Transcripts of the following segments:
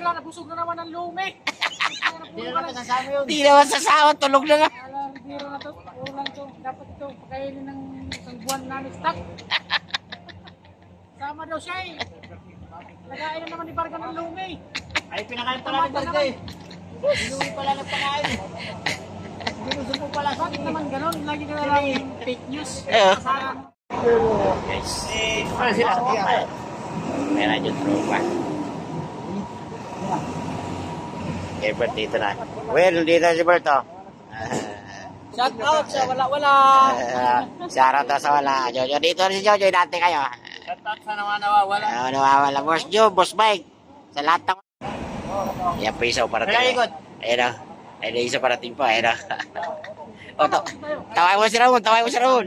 Rivera, nabusog na naman ng lumi. Hindi naman kasama yun. Hindi naman sasawa, tulog na nga. Rivera na to, ulang to. Dapat ito, pakainin ng isang buwan namin stock. Sama daw siya eh. Nagain na naman ni Barga ng lumi. Ay, pinakain pala ni Barga eh. Lumi pala nagpakain. Ginusupo pala. Bakit naman ganun? Lagi ka na lang fake news. Guys, may radyo tropa. Gilbert dito na. Well, dito si Berto. Shout out sa wala-wala. Shout out sa wala. Jojo, dito si Jojo, dati kayo. Shout out sa nawawala. Nawawala. Boss Joe, Boss Mike. Sa lahat ng... Yan po isaw parating. Ayun o. Ayun o, isa parating pa. Ayun o. O, tawag mo si Raul. Tawag mo si Raul.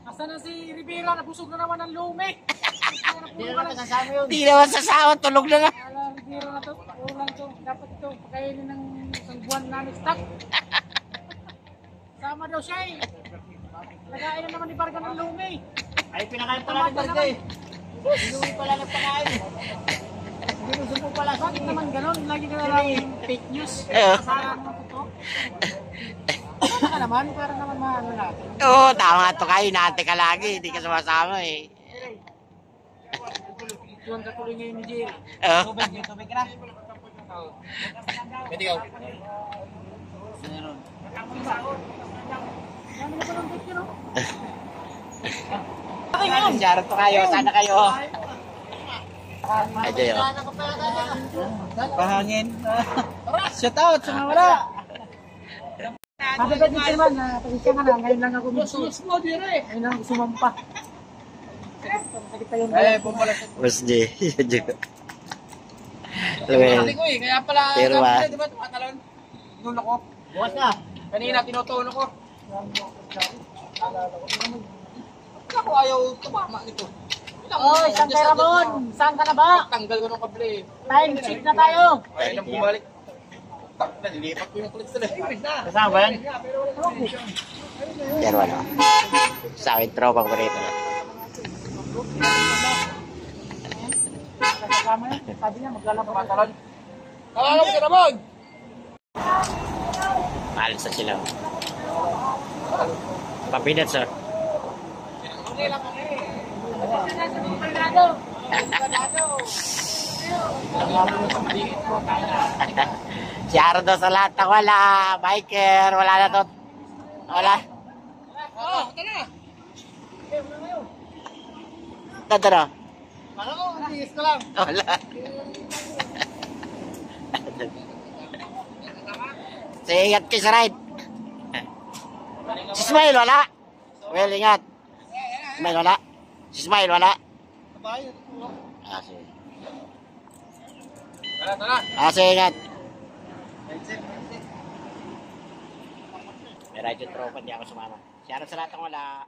Asa na si Rivera? Nabusog na naman ng lumi. Hindi naman kasama yun. Hindi naman sasawa, tulog na nga. Rivera na to, ulang to. Dapat ito, pakainin ng isang buwan namin stock. Sama daw siya eh. Nagain na naman ni Barga ng lumi. Ay, pinakain pala ni Barga eh. Lumi pala nagpakain. Ginusupo pala. Bakit naman ganun? Lagi ka na lang fake news. Kasama mo ito. Ano ka naman? Para naman maano natin. Oo, tama to kayo. Nante ka lagi. Hindi ka sumasama eh. Yun katuloy ngayon ni Jerry. Tubig ka na. Pwede ka. Meron. Dami na pa ng picture, no? Charot to kayo. Sana kayo. Ay, Jojo. Pahangin. Shout out sa mga wala. Happy birthday naman. Pasensya ka na. Ngayon lang ako minsan. Ngayon lang ako sumampa. Boss J. Well, Kaya pala, pero di ba tumatalon? Nuno ko. Bukas na. Kanina, tinutuno ko. Ako ayaw tumama nito. Oy, saan ka Ramon? Saan ka na ba? Tanggal ko ng kable. Time check na tayo. Ay, nang bumalik. Nalilipat ko yung kulit sila. Kasama ba yan? pero ano. Sa akin, tropang ko rito. Kasama yan. Sabi niya, maglalaro ka talon. Kala ko si Ramon! Mahal sa sila. Papinat, sir. Okay lang kami. Si Ardo sa lahat ng wala. Biker, wala na to. Wala. Oo, ito na. Ito na. Kala ko, nagigis ka lang. Wala. Sige, ingat kayo sa ride. Si Smile, wala. Well, ingat. Smile, wala. Si Smile, wala. Ah, sige. Tara. Ah, sige, ingat. May radyo tropa, di ako sumama. Siya sa lahat ng wala.